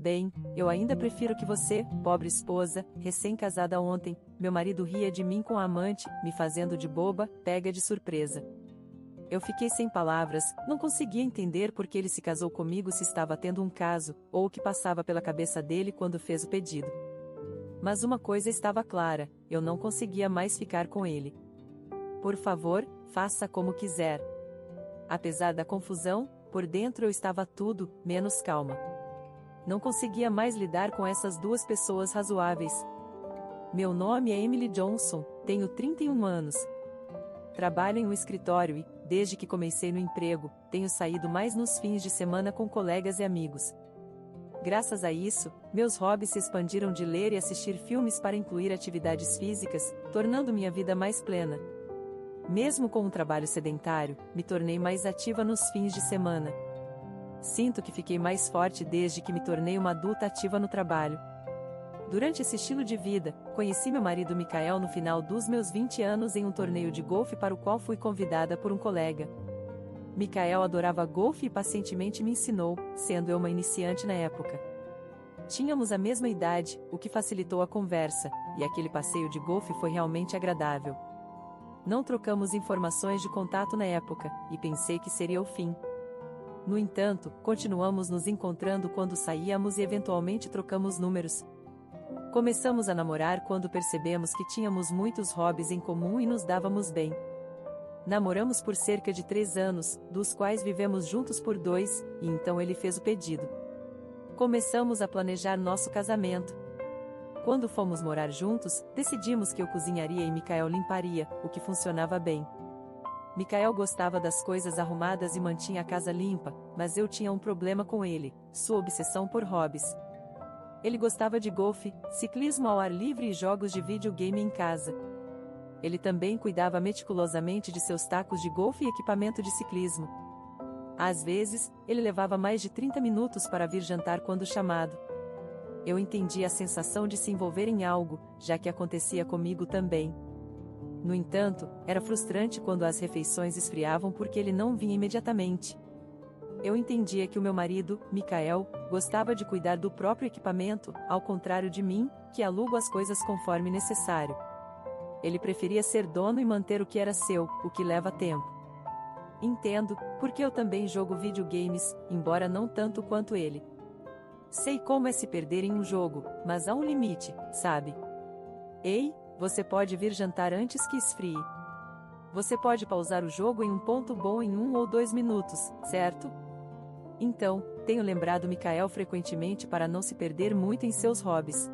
Bem, eu ainda prefiro que você, pobre esposa, recém-casada ontem, meu marido ria de mim com a amante, me fazendo de boba, pega de surpresa. Eu fiquei sem palavras, não conseguia entender por que ele se casou comigo se estava tendo um caso, ou o que passava pela cabeça dele quando fez o pedido. Mas uma coisa estava clara, eu não conseguia mais ficar com ele. Por favor, faça como quiser. Apesar da confusão, por dentro eu estava tudo, menos calma. Não conseguia mais lidar com essas duas pessoas razoáveis. Meu nome é Emily Johnson, tenho 31 anos. Trabalho em um escritório e, desde que comecei no emprego, tenho saído mais nos fins de semana com colegas e amigos. Graças a isso, meus hobbies se expandiram de ler e assistir filmes para incluir atividades físicas, tornando minha vida mais plena. Mesmo com um trabalho sedentário, me tornei mais ativa nos fins de semana. Sinto que fiquei mais forte desde que me tornei uma adulta ativa no trabalho. Durante esse estilo de vida, conheci meu marido Michael no final dos meus 20 anos em um torneio de golfe para o qual fui convidada por um colega. Michael adorava golfe e pacientemente me ensinou, sendo eu uma iniciante na época. Tínhamos a mesma idade, o que facilitou a conversa, e aquele passeio de golfe foi realmente agradável. Não trocamos informações de contato na época, e pensei que seria o fim. No entanto, continuamos nos encontrando quando saíamos e eventualmente trocamos números. Começamos a namorar quando percebemos que tínhamos muitos hobbies em comum e nos dávamos bem. Namoramos por cerca de 3 anos, dos quais vivemos juntos por 2, e então ele fez o pedido. Começamos a planejar nosso casamento. Quando fomos morar juntos, decidimos que eu cozinharia e Michael limparia, o que funcionava bem. Michael gostava das coisas arrumadas e mantinha a casa limpa, mas eu tinha um problema com ele, sua obsessão por hobbies. Ele gostava de golfe, ciclismo ao ar livre e jogos de videogame em casa. Ele também cuidava meticulosamente de seus tacos de golfe e equipamento de ciclismo. Às vezes, ele levava mais de 30 minutos para vir jantar quando chamado. Eu entendi a sensação de se envolver em algo, já que acontecia comigo também. No entanto, era frustrante quando as refeições esfriavam porque ele não vinha imediatamente. Eu entendia que o meu marido, Michael, gostava de cuidar do próprio equipamento, ao contrário de mim, que alugo as coisas conforme necessário. Ele preferia ser dono e manter o que era seu, o que leva tempo. Entendo, porque eu também jogo videogames, embora não tanto quanto ele. Sei como é se perder em um jogo, mas há um limite, sabe? Ei, você pode vir jantar antes que esfrie. Você pode pausar o jogo em um ponto bom em 1 ou 2 minutos, certo? Então, tenho lembrado Michael frequentemente para não se perder muito em seus hobbies.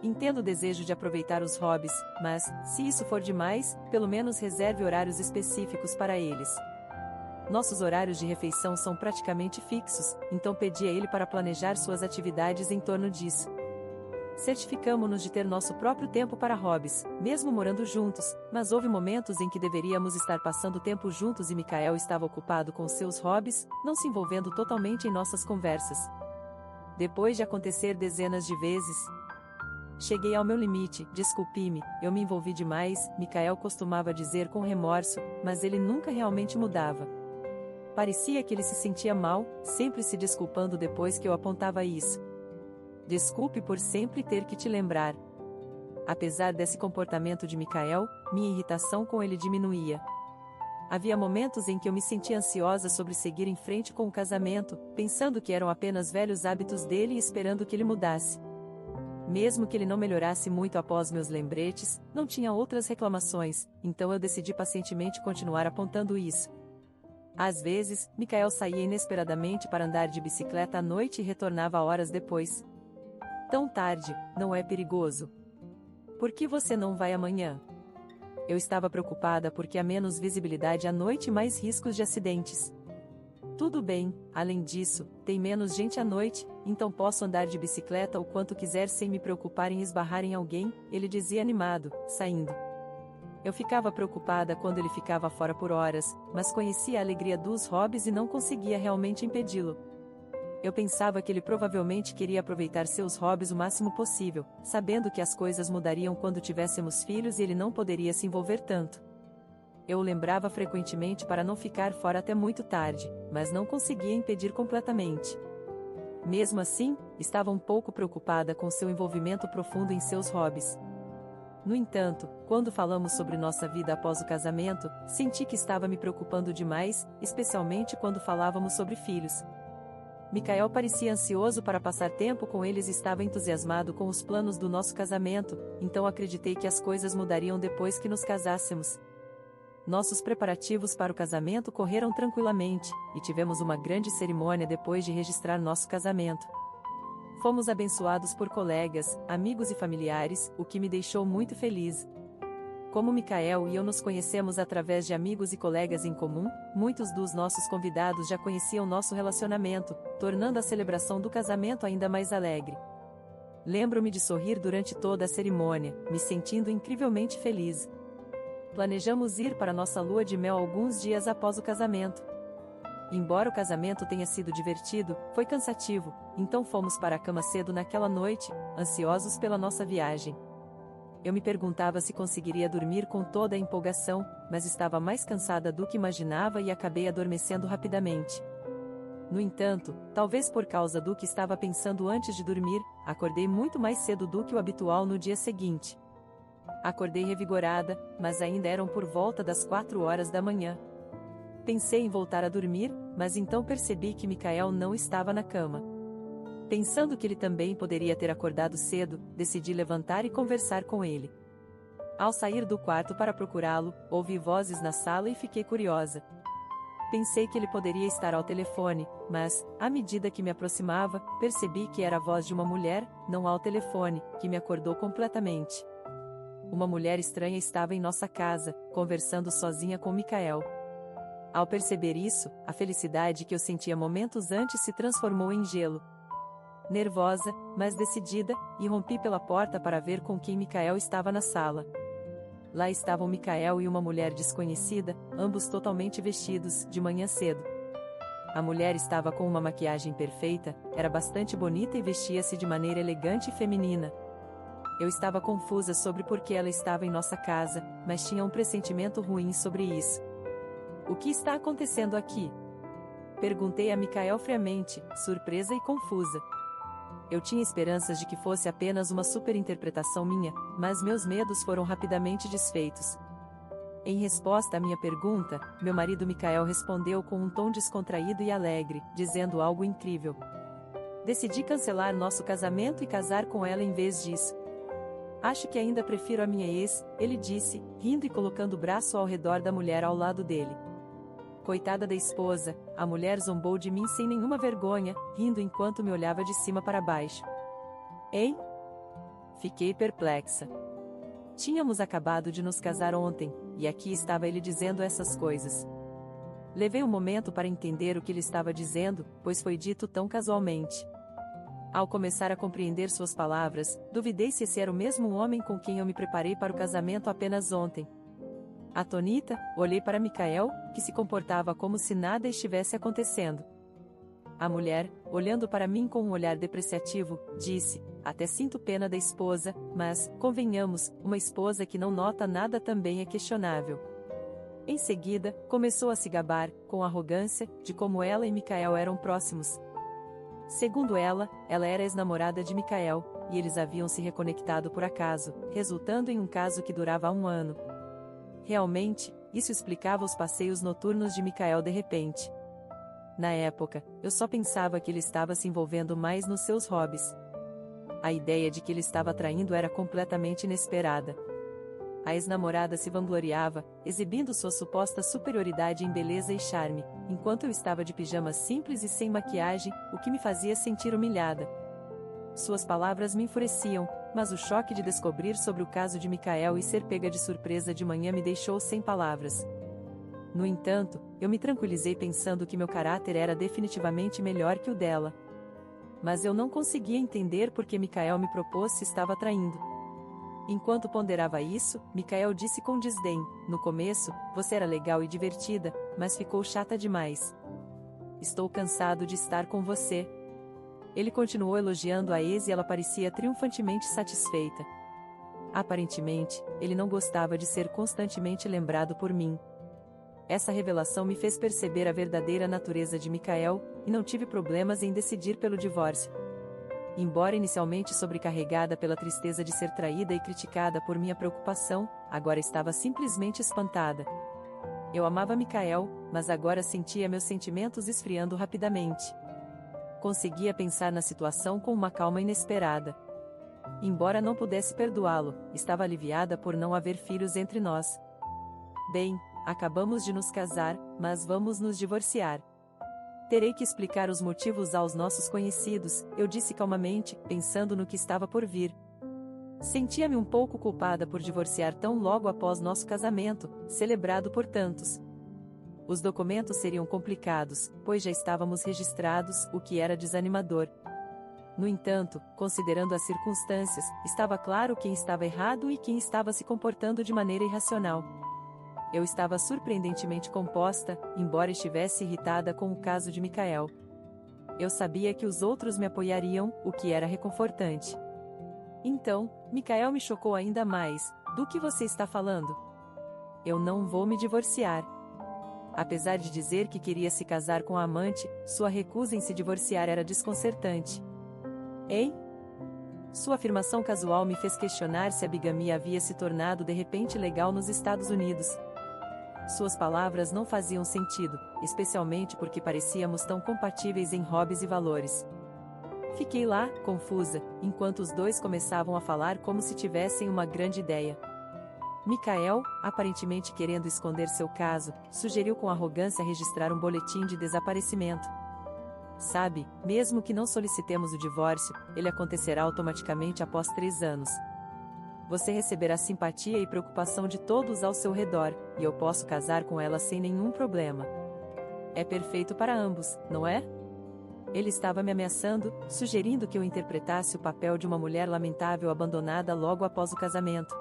Entendo o desejo de aproveitar os hobbies, mas, se isso for demais, pelo menos reserve horários específicos para eles. Nossos horários de refeição são praticamente fixos, então pedi a ele para planejar suas atividades em torno disso. Certificamo-nos de ter nosso próprio tempo para hobbies, mesmo morando juntos, mas houve momentos em que deveríamos estar passando tempo juntos e Michael estava ocupado com seus hobbies, não se envolvendo totalmente em nossas conversas. Depois de acontecer dezenas de vezes, cheguei ao meu limite, desculpe-me, eu me envolvi demais, Michael costumava dizer com remorso, mas ele nunca realmente mudava. Parecia que ele se sentia mal, sempre se desculpando depois que eu apontava isso. Desculpe por sempre ter que te lembrar. Apesar desse comportamento de Michael, minha irritação com ele diminuía. Havia momentos em que eu me sentia ansiosa sobre seguir em frente com o casamento, pensando que eram apenas velhos hábitos dele e esperando que ele mudasse. Mesmo que ele não melhorasse muito após meus lembretes, não tinha outras reclamações, então eu decidi pacientemente continuar apontando isso. Às vezes, Michael saía inesperadamente para andar de bicicleta à noite e retornava horas depois. Tão tarde, não é perigoso? Por que você não vai amanhã? Eu estava preocupada porque há menos visibilidade à noite e mais riscos de acidentes. Tudo bem, além disso, tem menos gente à noite, então posso andar de bicicleta o quanto quiser sem me preocupar em esbarrar em alguém, ele dizia animado, saindo. Eu ficava preocupada quando ele ficava fora por horas, mas conhecia a alegria dos hobbies e não conseguia realmente impedi-lo. Eu pensava que ele provavelmente queria aproveitar seus hobbies o máximo possível, sabendo que as coisas mudariam quando tivéssemos filhos e ele não poderia se envolver tanto. Eu o lembrava frequentemente para não ficar fora até muito tarde, mas não conseguia impedir completamente. Mesmo assim, estava um pouco preocupada com seu envolvimento profundo em seus hobbies. No entanto, quando falamos sobre nossa vida após o casamento, senti que estava me preocupando demais, especialmente quando falávamos sobre filhos. Michael parecia ansioso para passar tempo com eles e estava entusiasmado com os planos do nosso casamento, então acreditei que as coisas mudariam depois que nos casássemos. Nossos preparativos para o casamento correram tranquilamente, e tivemos uma grande cerimônia depois de registrar nosso casamento. Fomos abençoados por colegas, amigos e familiares, o que me deixou muito feliz. Como Michael e eu nos conhecemos através de amigos e colegas em comum, muitos dos nossos convidados já conheciam nosso relacionamento, tornando a celebração do casamento ainda mais alegre. Lembro-me de sorrir durante toda a cerimônia, me sentindo incrivelmente feliz. Planejamos ir para nossa lua de mel alguns dias após o casamento. Embora o casamento tenha sido divertido, foi cansativo, então fomos para a cama cedo naquela noite, ansiosos pela nossa viagem. Eu me perguntava se conseguiria dormir com toda a empolgação, mas estava mais cansada do que imaginava e acabei adormecendo rapidamente. No entanto, talvez por causa do que estava pensando antes de dormir, acordei muito mais cedo do que o habitual no dia seguinte. Acordei revigorada, mas ainda eram por volta das 4 horas da manhã. Pensei em voltar a dormir, mas então percebi que Michael não estava na cama. Pensando que ele também poderia ter acordado cedo, decidi levantar e conversar com ele. Ao sair do quarto para procurá-lo, ouvi vozes na sala e fiquei curiosa. Pensei que ele poderia estar ao telefone, mas, à medida que me aproximava, percebi que era a voz de uma mulher, não ao telefone, que me acordou completamente. Uma mulher estranha estava em nossa casa, conversando sozinha com Michael. Ao perceber isso, a felicidade que eu sentia momentos antes se transformou em gelo. Nervosa, mas decidida, irrompi pela porta para ver com quem Michael estava na sala. Lá estavam Michael e uma mulher desconhecida, ambos totalmente vestidos, de manhã cedo. A mulher estava com uma maquiagem perfeita, era bastante bonita e vestia-se de maneira elegante e feminina. Eu estava confusa sobre por que ela estava em nossa casa, mas tinha um pressentimento ruim sobre isso. O que está acontecendo aqui? Perguntei a Michael friamente, surpresa e confusa. Eu tinha esperanças de que fosse apenas uma superinterpretação minha, mas meus medos foram rapidamente desfeitos. Em resposta à minha pergunta, meu marido Michael respondeu com um tom descontraído e alegre, dizendo algo incrível. Decidi cancelar nosso casamento e casar com ela em vez disso. Acho que ainda prefiro a minha ex, ele disse, rindo e colocando o braço ao redor da mulher ao lado dele. Coitada da esposa, a mulher zombou de mim sem nenhuma vergonha, rindo enquanto me olhava de cima para baixo. Ei? Fiquei perplexa. Tínhamos acabado de nos casar ontem, e aqui estava ele dizendo essas coisas. Levei um momento para entender o que ele estava dizendo, pois foi dito tão casualmente. Ao começar a compreender suas palavras, duvidei se esse era o mesmo homem com quem eu me preparei para o casamento apenas ontem. Atônita, olhei para Michael, que se comportava como se nada estivesse acontecendo. A mulher, olhando para mim com um olhar depreciativo, disse, até sinto pena da esposa, mas, convenhamos, uma esposa que não nota nada também é questionável. Em seguida, começou a se gabar, com arrogância, de como ela e Michael eram próximos. Segundo ela era ex-namorada de Michael, e eles haviam se reconectado por acaso, resultando em um caso que durava 1 ano. Realmente, isso explicava os passeios noturnos de Michael de repente. Na época, eu só pensava que ele estava se envolvendo mais nos seus hobbies. A ideia de que ele estava traindo era completamente inesperada. A ex-namorada se vangloriava, exibindo sua suposta superioridade em beleza e charme, enquanto eu estava de pijamas simples e sem maquiagem, o que me fazia sentir humilhada. Suas palavras me enfureciam, mas o choque de descobrir sobre o caso de Michael e ser pega de surpresa de manhã me deixou sem palavras. No entanto, eu me tranquilizei pensando que meu caráter era definitivamente melhor que o dela. Mas eu não conseguia entender por que Michael me propôs se estava traindo. Enquanto ponderava isso, Michael disse com desdém, no começo, você era legal e divertida, mas ficou chata demais. Estou cansado de estar com você. Ele continuou elogiando a ex e ela parecia triunfantemente satisfeita. Aparentemente, ele não gostava de ser constantemente lembrado por mim. Essa revelação me fez perceber a verdadeira natureza de Michael, e não tive problemas em decidir pelo divórcio. embora inicialmente sobrecarregada pela tristeza de ser traída e criticada por minha preocupação, agora estava simplesmente espantada. Eu amava Michael, mas agora sentia meus sentimentos esfriando rapidamente. Conseguia pensar na situação com uma calma inesperada. Embora não pudesse perdoá-lo, estava aliviada por não haver filhos entre nós. Bem, acabamos de nos casar, mas vamos nos divorciar. Terei que explicar os motivos aos nossos conhecidos, eu disse calmamente, pensando no que estava por vir. Sentia-me um pouco culpada por divorciar tão logo após nosso casamento, celebrado por tantos. Os documentos seriam complicados, pois já estávamos registrados, o que era desanimador. No entanto, considerando as circunstâncias, estava claro quem estava errado e quem estava se comportando de maneira irracional. Eu estava surpreendentemente composta, embora estivesse irritada com o caso de Michael. Eu sabia que os outros me apoiariam, o que era reconfortante. Então, Michael me chocou ainda mais. Do que você está falando? Eu não vou me divorciar. Apesar de dizer que queria se casar com a amante, sua recusa em se divorciar era desconcertante. Ei? Sua afirmação casual me fez questionar se a bigamia havia se tornado de repente legal nos Estados Unidos. Suas palavras não faziam sentido, especialmente porque parecíamos tão compatíveis em hobbies e valores. Fiquei lá, confusa, enquanto os dois começavam a falar como se tivessem uma grande ideia. Michael, aparentemente querendo esconder seu caso, sugeriu com arrogância registrar um boletim de desaparecimento. Sabe, mesmo que não solicitemos o divórcio, ele acontecerá automaticamente após 3 anos. Você receberá simpatia e preocupação de todos ao seu redor, e eu posso casar com ela sem nenhum problema. É perfeito para ambos, não é? Ele estava me ameaçando, sugerindo que eu interpretasse o papel de uma mulher lamentável abandonada logo após o casamento.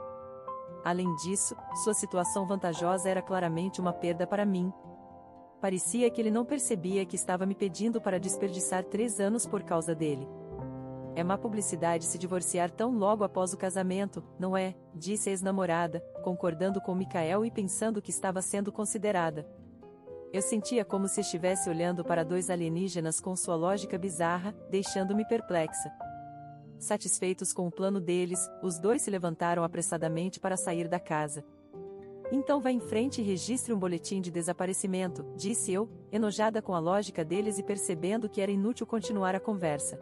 Além disso, sua situação vantajosa era claramente uma perda para mim. Parecia que ele não percebia que estava me pedindo para desperdiçar 3 anos por causa dele. É má publicidade se divorciar tão logo após o casamento, não é? Disse a ex-namorada, concordando com Michael e pensando que estava sendo considerada. Eu sentia como se estivesse olhando para 2 alienígenas com sua lógica bizarra, deixando-me perplexa. Satisfeitos com o plano deles, os dois se levantaram apressadamente para sair da casa. Então vá em frente e registre um boletim de desaparecimento, disse eu, enojada com a lógica deles e percebendo que era inútil continuar a conversa.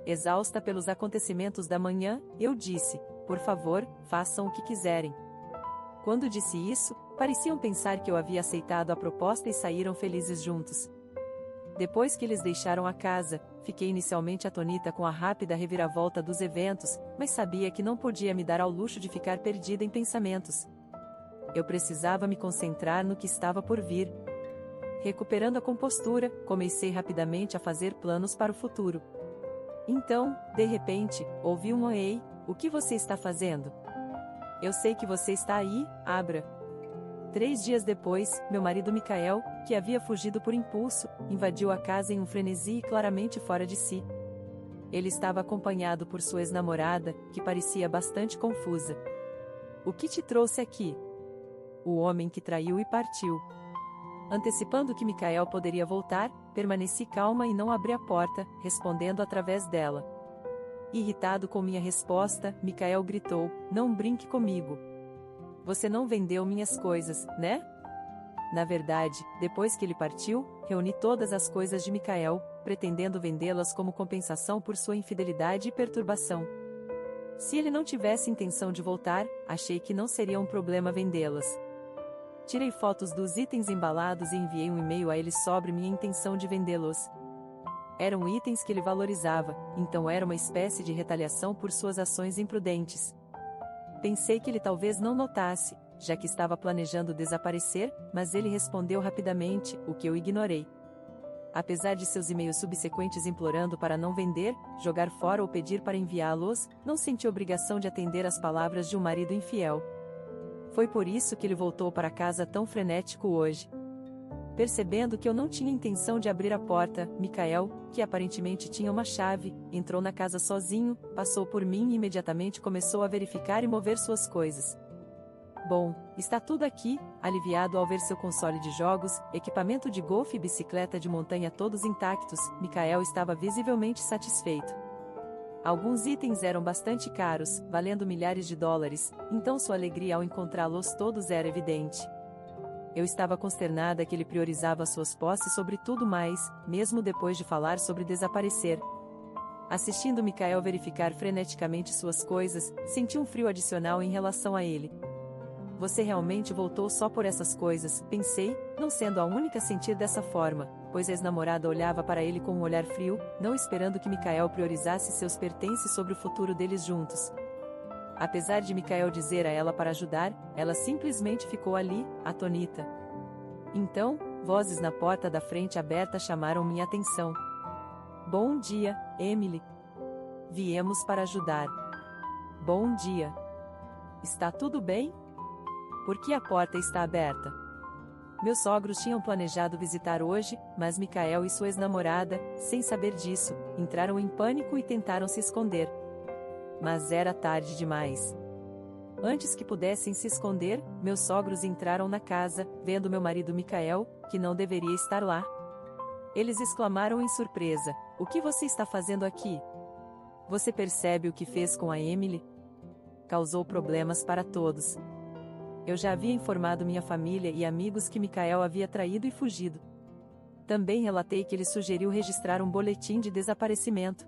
Exausta pelos acontecimentos da manhã, eu disse, por favor, façam o que quiserem. Quando disse isso, pareciam pensar que eu havia aceitado a proposta e saíram felizes juntos. Depois que eles deixaram a casa, fiquei inicialmente atonita com a rápida reviravolta dos eventos, mas sabia que não podia me dar ao luxo de ficar perdida em pensamentos. Eu precisava me concentrar no que estava por vir. Recuperando a compostura, comecei rapidamente a fazer planos para o futuro. Então, de repente, ouvi um "Ei, o que você está fazendo?" Eu sei que você está aí, Abra. 3 dias depois, meu marido Michael, que havia fugido por impulso, invadiu a casa em um frenesi e claramente fora de si. Ele estava acompanhado por sua ex-namorada, que parecia bastante confusa. O que te trouxe aqui? O homem que traiu e partiu. Antecipando que Michael poderia voltar, permaneci calma e não abri a porta, respondendo através dela. Irritado com minha resposta, Michael gritou, não brinque comigo. Você não vendeu minhas coisas, né? Na verdade, depois que ele partiu, reuni todas as coisas de Michael, pretendendo vendê-las como compensação por sua infidelidade e perturbação. Se ele não tivesse intenção de voltar, achei que não seria um problema vendê-las. Tirei fotos dos itens embalados e enviei um e-mail a ele sobre minha intenção de vendê-los. Eram itens que ele valorizava, então era uma espécie de retaliação por suas ações imprudentes. Pensei que ele talvez não notasse, já que estava planejando desaparecer, mas ele respondeu rapidamente, o que eu ignorei. Apesar de seus e-mails subsequentes implorando para não vender, jogar fora ou pedir para enviá-los, não senti obrigação de atender às palavras de um marido infiel. Foi por isso que ele voltou para casa tão frenético hoje. Percebendo que eu não tinha intenção de abrir a porta, Michael, que aparentemente tinha uma chave, entrou na casa sozinho, passou por mim e imediatamente começou a verificar e mover suas coisas. Bom, está tudo aqui, aliviado ao ver seu console de jogos, equipamento de golfe e bicicleta de montanha todos intactos, Michael estava visivelmente satisfeito. Alguns itens eram bastante caros, valendo milhares de dólares, então sua alegria ao encontrá-los todos era evidente. Eu estava consternada que ele priorizava suas posses sobre tudo mais, mesmo depois de falar sobre desaparecer. Assistindo Michael verificar freneticamente suas coisas, senti um frio adicional em relação a ele. Você realmente voltou só por essas coisas, pensei, não sendo a única a sentir dessa forma, pois a ex-namorada olhava para ele com um olhar frio, não esperando que Michael priorizasse seus pertences sobre o futuro deles juntos. Apesar de Michael dizer a ela para ajudar, ela simplesmente ficou ali, atonita. Então, vozes na porta da frente aberta chamaram minha atenção. Bom dia, Emily. Viemos para ajudar. Bom dia. Está tudo bem? Por que a porta está aberta? Meus sogros tinham planejado visitar hoje, mas Michael e sua ex-namorada, sem saber disso, entraram em pânico e tentaram se esconder. Mas era tarde demais. Antes que pudessem se esconder, meus sogros entraram na casa, vendo meu marido Michael, que não deveria estar lá. Eles exclamaram em surpresa: "O que você está fazendo aqui? Você percebe o que fez com a Emily?" Causou problemas para todos. Eu já havia informado minha família e amigos que Michael havia traído e fugido. Também relatei que ele sugeriu registrar um boletim de desaparecimento.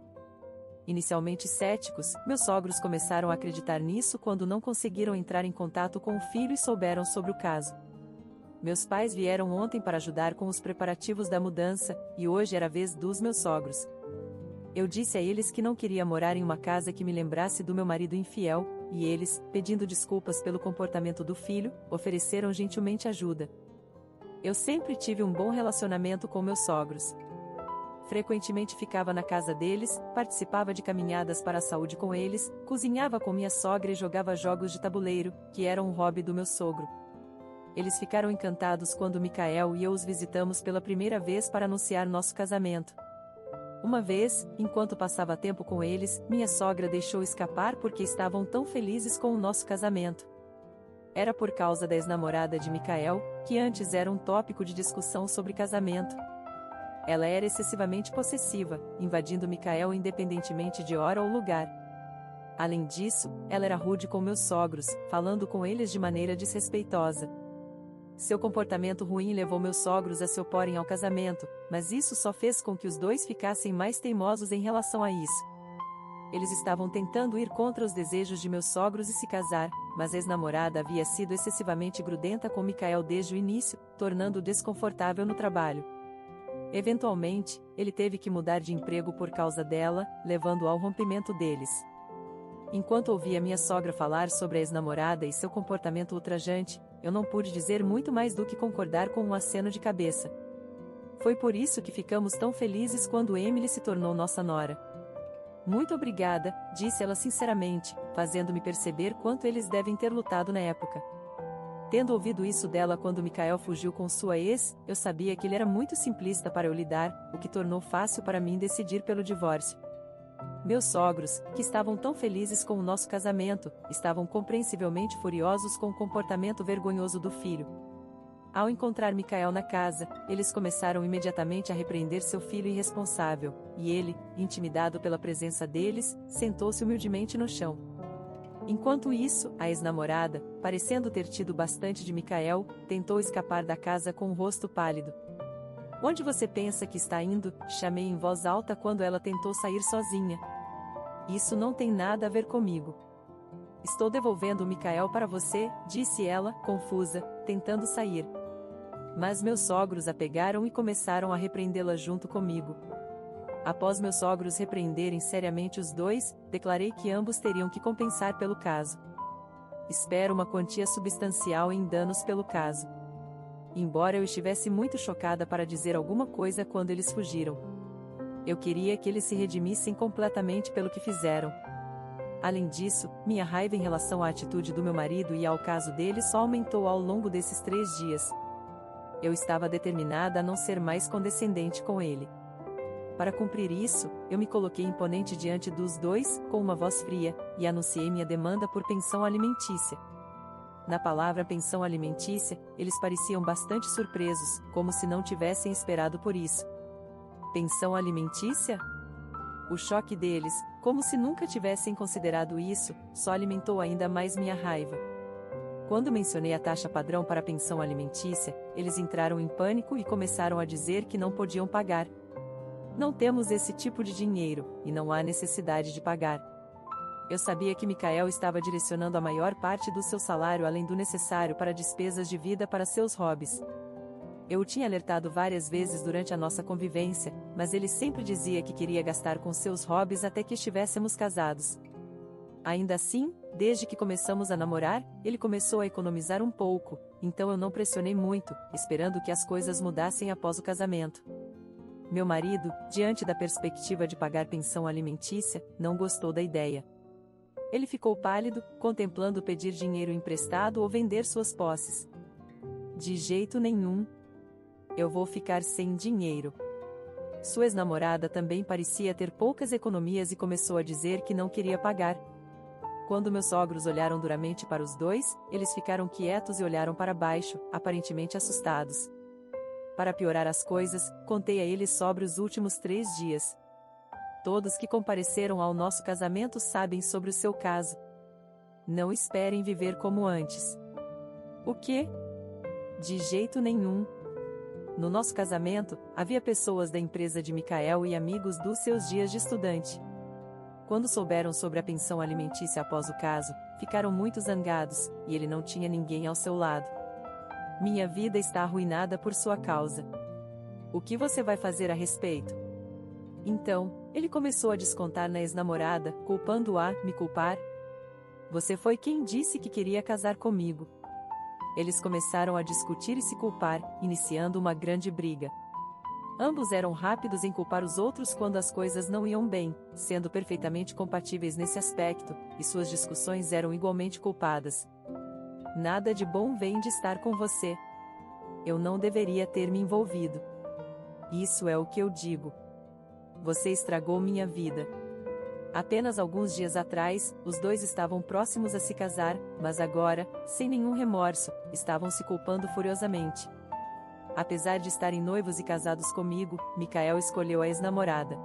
Inicialmente céticos, meus sogros começaram a acreditar nisso quando não conseguiram entrar em contato com o filho e souberam sobre o caso. Meus pais vieram ontem para ajudar com os preparativos da mudança, e hoje era a vez dos meus sogros. Eu disse a eles que não queria morar em uma casa que me lembrasse do meu marido infiel, e eles, pedindo desculpas pelo comportamento do filho, ofereceram gentilmente ajuda. Eu sempre tive um bom relacionamento com meus sogros. Frequentemente ficava na casa deles, participava de caminhadas para a saúde com eles, cozinhava com minha sogra e jogava jogos de tabuleiro, que eram um hobby do meu sogro. Eles ficaram encantados quando Michael e eu os visitamos pela primeira vez para anunciar nosso casamento. Uma vez, enquanto passava tempo com eles, minha sogra deixou escapar porque estavam tão felizes com o nosso casamento. Era por causa da ex-namorada de Michael, que antes era um tópico de discussão sobre casamento. Ela era excessivamente possessiva, invadindo Michael independentemente de hora ou lugar. Além disso, ela era rude com meus sogros, falando com eles de maneira desrespeitosa. Seu comportamento ruim levou meus sogros a se oporem ao casamento, mas isso só fez com que os dois ficassem mais teimosos em relação a isso. Eles estavam tentando ir contra os desejos de meus sogros e se casar, mas a ex-namorada havia sido excessivamente grudenta com Michael desde o início, tornando-o desconfortável no trabalho. Eventualmente, ele teve que mudar de emprego por causa dela, levando ao rompimento deles. Enquanto ouvia minha sogra falar sobre a ex-namorada e seu comportamento ultrajante, eu não pude dizer muito mais do que concordar com um aceno de cabeça. Foi por isso que ficamos tão felizes quando Emily se tornou nossa nora. Muito obrigada, disse ela sinceramente, fazendo-me perceber quanto eles devem ter lutado na época. Tendo ouvido isso dela quando Michael fugiu com sua ex, eu sabia que ele era muito simplista para eu lidar, o que tornou fácil para mim decidir pelo divórcio. Meus sogros, que estavam tão felizes com o nosso casamento, estavam compreensivelmente furiosos com o comportamento vergonhoso do filho. Ao encontrar Michael na casa, eles começaram imediatamente a repreender seu filho irresponsável, e ele, intimidado pela presença deles, sentou-se humildemente no chão. Enquanto isso, a ex-namorada, parecendo ter tido bastante de Michael, tentou escapar da casa com o rosto pálido. "Onde você pensa que está indo?", chamei em voz alta quando ela tentou sair sozinha. "Isso não tem nada a ver comigo." "Estou devolvendo o Michael para você", disse ela, confusa, tentando sair. Mas meus sogros a pegaram e começaram a repreendê-la junto comigo. Após meus sogros repreenderem seriamente os dois, declarei que ambos teriam que compensar pelo caso. Espero uma quantia substancial em danos pelo caso. Embora eu estivesse muito chocada para dizer alguma coisa quando eles fugiram. Eu queria que eles se redimissem completamente pelo que fizeram. Além disso, minha raiva em relação à atitude do meu marido e ao caso dele só aumentou ao longo desses 3 dias. Eu estava determinada a não ser mais condescendente com ele. Para cumprir isso, eu me coloquei imponente diante dos dois, com uma voz fria, e anunciei minha demanda por pensão alimentícia. Na palavra pensão alimentícia, eles pareciam bastante surpresos, como se não tivessem esperado por isso. Pensão alimentícia? O choque deles, Como se nunca tivessem considerado isso, só alimentou ainda mais minha raiva. Quando mencionei a taxa padrão para a pensão alimentícia, eles entraram em pânico e começaram a dizer que não podiam pagar. Não temos esse tipo de dinheiro, e não há necessidade de pagar. Eu sabia que Michael estava direcionando a maior parte do seu salário além do necessário para despesas de vida para seus hobbies. Eu o tinha alertado várias vezes durante a nossa convivência, mas ele sempre dizia que queria gastar com seus hobbies até que estivéssemos casados. Ainda assim, desde que começamos a namorar, ele começou a economizar um pouco, então eu não pressionei muito, esperando que as coisas mudassem após o casamento. Meu marido, diante da perspectiva de pagar pensão alimentícia, não gostou da ideia. Ele ficou pálido, contemplando pedir dinheiro emprestado ou vender suas posses. De jeito nenhum. Eu vou ficar sem dinheiro. Sua ex-namorada também parecia ter poucas economias e começou a dizer que não queria pagar. Quando meus sogros olharam duramente para os dois, eles ficaram quietos e olharam para baixo, aparentemente assustados. Para piorar as coisas, contei a eles sobre os últimos 3 dias. Todos que compareceram ao nosso casamento sabem sobre o seu caso. Não esperem viver como antes. O quê? De jeito nenhum. No nosso casamento, havia pessoas da empresa de Michael e amigos dos seus dias de estudante. Quando souberam sobre a pensão alimentícia após o caso, ficaram muito zangados, e ele não tinha ninguém ao seu lado. Minha vida está arruinada por sua causa. O que você vai fazer a respeito? Então, ele começou a descontar na ex-namorada, culpando-a, me culpar. Você foi quem disse que queria casar comigo. Eles começaram a discutir e se culpar, iniciando uma grande briga. Ambos eram rápidos em culpar os outros quando as coisas não iam bem, sendo perfeitamente compatíveis nesse aspecto, e suas discussões eram igualmente culpadas. Nada de bom vem de estar com você. Eu não deveria ter me envolvido. Isso é o que eu digo. Você estragou minha vida. Apenas alguns dias atrás, os dois estavam próximos a se casar, mas agora, sem nenhum remorso, estavam se culpando furiosamente. Apesar de estarem noivos e casados comigo, Michael escolheu a ex-namorada.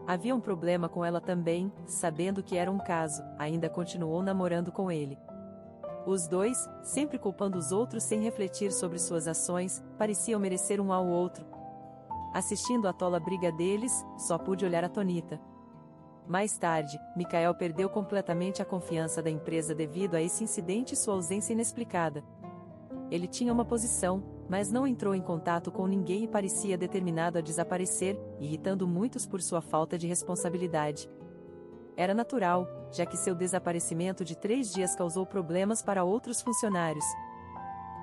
Havia um problema com ela também, sabendo que era um caso, ainda continuou namorando com ele. Os dois, sempre culpando os outros sem refletir sobre suas ações, pareciam merecer um ao outro. Assistindo à tola briga deles, só pude olhar atonita. Mais tarde, Michael perdeu completamente a confiança da empresa devido a esse incidente e sua ausência inexplicada. Ele tinha uma posição, mas não entrou em contato com ninguém e parecia determinado a desaparecer, irritando muitos por sua falta de responsabilidade. Era natural, já que seu desaparecimento de 3 dias causou problemas para outros funcionários.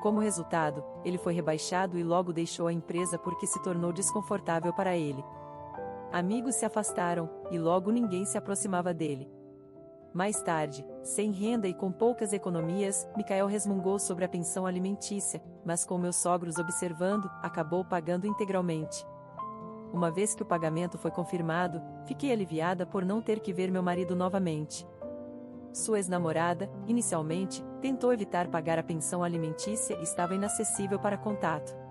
Como resultado, ele foi rebaixado e logo deixou a empresa porque se tornou desconfortável para ele. Amigos se afastaram, e logo ninguém se aproximava dele. Mais tarde, sem renda e com poucas economias, Michael resmungou sobre a pensão alimentícia, mas com meus sogros observando, acabou pagando integralmente. Uma vez que o pagamento foi confirmado, fiquei aliviada por não ter que ver meu marido novamente. Sua ex-namorada, inicialmente, tentou evitar pagar a pensão alimentícia e estava inacessível para contato.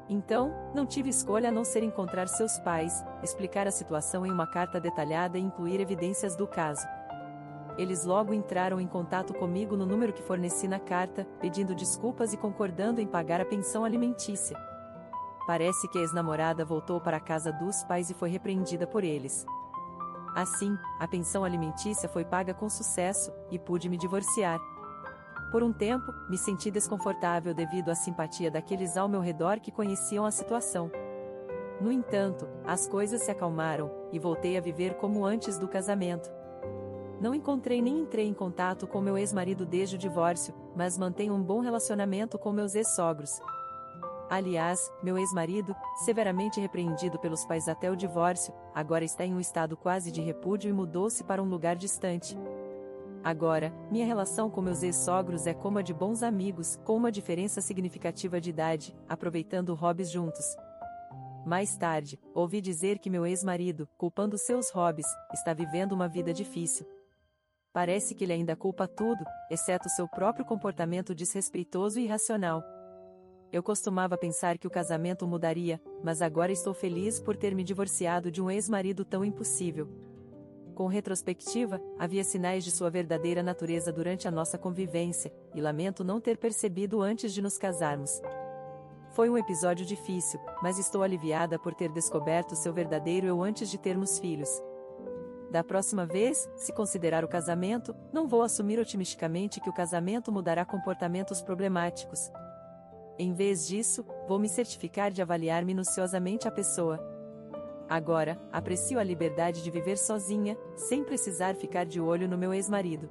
Então, não tive escolha a não ser encontrar seus pais, explicar a situação em uma carta detalhada e incluir evidências do caso. Eles logo entraram em contato comigo no número que forneci na carta, pedindo desculpas e concordando em pagar a pensão alimentícia. Parece que a ex-namorada voltou para a casa dos pais e foi repreendida por eles. Assim, a pensão alimentícia foi paga com sucesso, e pude me divorciar. Por um tempo, me senti desconfortável devido à simpatia daqueles ao meu redor que conheciam a situação. No entanto, as coisas se acalmaram, e voltei a viver como antes do casamento. Não encontrei nem entrei em contato com meu ex-marido desde o divórcio, mas mantenho um bom relacionamento com meus ex-sogros. Aliás, meu ex-marido, severamente repreendido pelos pais até o divórcio, agora está em um estado quase de repúdio e mudou-se para um lugar distante. Agora, minha relação com meus ex-sogros é como a de bons amigos, com uma diferença significativa de idade, aproveitando hobbies juntos. Mais tarde, ouvi dizer que meu ex-marido, culpando seus hobbies, está vivendo uma vida difícil. Parece que ele ainda culpa tudo, exceto seu próprio comportamento desrespeitoso e irracional. Eu costumava pensar que o casamento mudaria, mas agora estou feliz por ter me divorciado de um ex-marido tão impossível. Com retrospectiva, havia sinais de sua verdadeira natureza durante a nossa convivência, e lamento não ter percebido antes de nos casarmos. Foi um episódio difícil, mas estou aliviada por ter descoberto seu verdadeiro eu antes de termos filhos. Da próxima vez, se considerar o casamento, não vou assumir otimisticamente que o casamento mudará comportamentos problemáticos. Em vez disso, vou me certificar de avaliar minuciosamente a pessoa. Agora, aprecio a liberdade de viver sozinha, sem precisar ficar de olho no meu ex-marido.